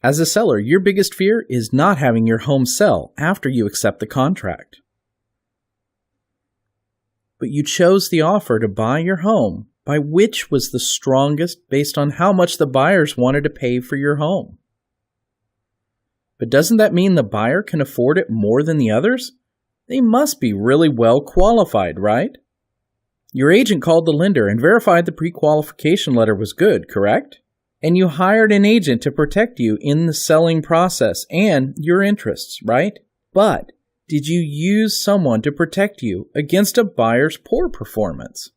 As a seller, your biggest fear is not having your home sell after you accept the contract. But you chose the offer to buy your home by which was the strongest based on how much the buyers wanted to pay for your home. But doesn't that mean the buyer can afford it more than the others? They must be really well qualified, right? Your agent called the lender and verified the pre-qualification letter was good, correct? And you hired an agent to protect you in the selling process and your interests, right? But did you use someone to protect you against a buyer's poor performance?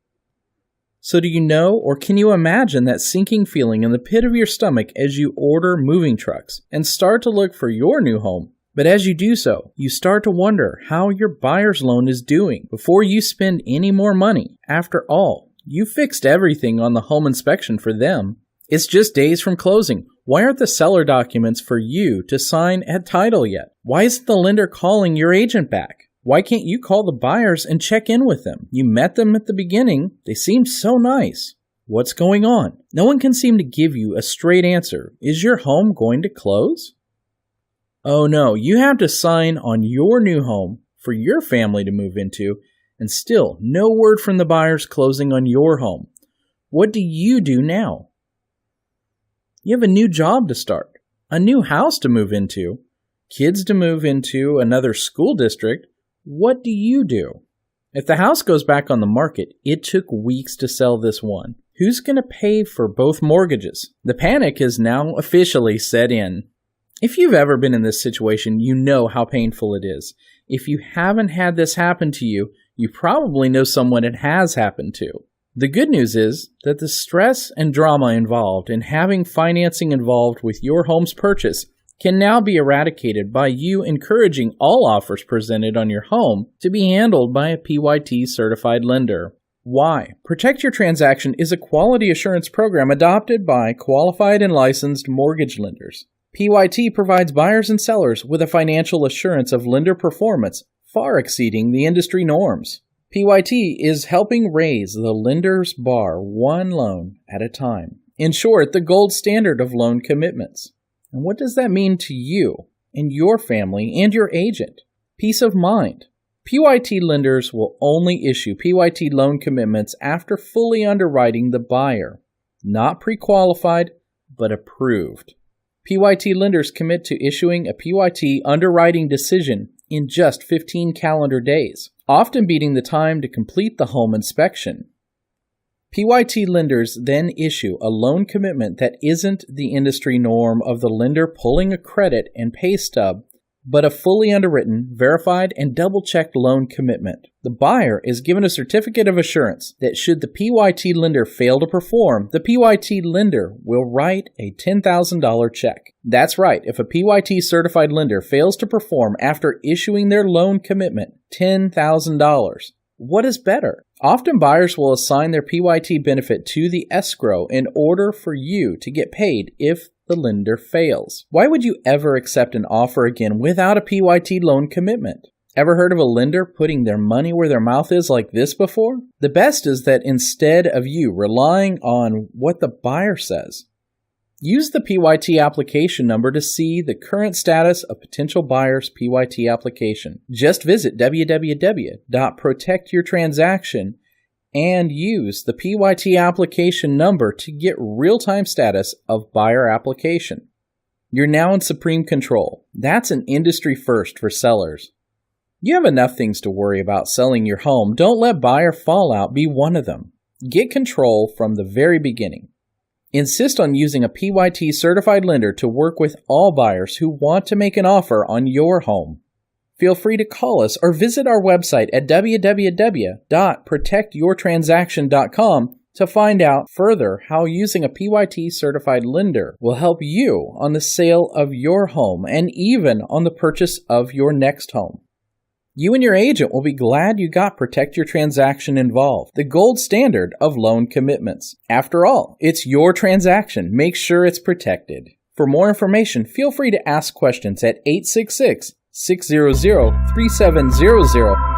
So do you know or can you imagine that sinking feeling in the pit of your stomach as you order moving trucks and start to look for your new home? But as you do so, you start to wonder how your buyer's loan is doing before you spend any more money. After all, you fixed everything on the home inspection for them. It's just days from closing. Why aren't the seller documents for you to sign at title yet? Why isn't the lender calling your agent back? Why can't you call the buyers and check in with them? You met them at the beginning. They seemed so nice. What's going on? No one can seem to give you a straight answer. Is your home going to close? Oh no, you have to sign on your new home for your family to move into, and still no word from the buyers closing on your home. What do you do now? You have a new job to start, a new house to move into, kids to move into another school district. What do you do? If the house goes back on the market, it took weeks to sell this one. Who's going to pay for both mortgages? The panic is now officially set in. If you've ever been in this situation, you know how painful it is. If you haven't had this happen to you, you probably know someone it has happened to. The good news is that the stress and drama involved in having financing involved with your home's purchase can now be eradicated by you encouraging all offers presented on your home to be handled by a PYT Certified Lender. Why? Protect Your Transaction is a quality assurance program adopted by qualified and licensed mortgage lenders. PYT provides buyers and sellers with a financial assurance of lender performance far exceeding the industry norms. PYT is helping raise the lender's bar one loan at a time. In short, the gold standard of loan commitments. And what does that mean to you and your family and your agent? Peace of mind. PYT lenders will only issue PYT loan commitments after fully underwriting the buyer. Not pre-qualified, but approved. PYT lenders commit to issuing a PYT underwriting decision in just 15 calendar days, often beating the time to complete the home inspection. PYT lenders then issue a loan commitment that isn't the industry norm of the lender pulling a credit and pay stub, but a fully underwritten, verified, and double-checked loan commitment. The buyer is given a certificate of assurance that should the PYT lender fail to perform, the PYT lender will write a $10,000 check. That's right, if a PYT certified lender fails to perform after issuing their loan commitment, $10,000. What is better? Often buyers will assign their PYT benefit to the escrow in order for you to get paid if the lender fails. Why would you ever accept an offer again without a PYT loan commitment? Ever heard of a lender putting their money where their mouth is like this before? The best is that instead of you relying on what the buyer says, use the PYT application number to see the current status of potential buyer's PYT application. Just visit www.protectyourtransaction and use the PYT application number to get real-time status of buyer application. You're now in supreme control. That's an industry first for sellers. You have enough things to worry about selling your home. Don't let buyer fallout be one of them. Get control from the very beginning. Insist on using a PYT certified lender to work with all buyers who want to make an offer on your home. Feel free to call us or visit our website at www.protectyourtransaction.com to find out further how using a PYT certified lender will help you on the sale of your home and even on the purchase of your next home. You and your agent will be glad you got Protect Your Transaction involved, the gold standard of loan commitments. After all, it's your transaction. Make sure it's protected. For more information, feel free to ask questions at 866-600-3700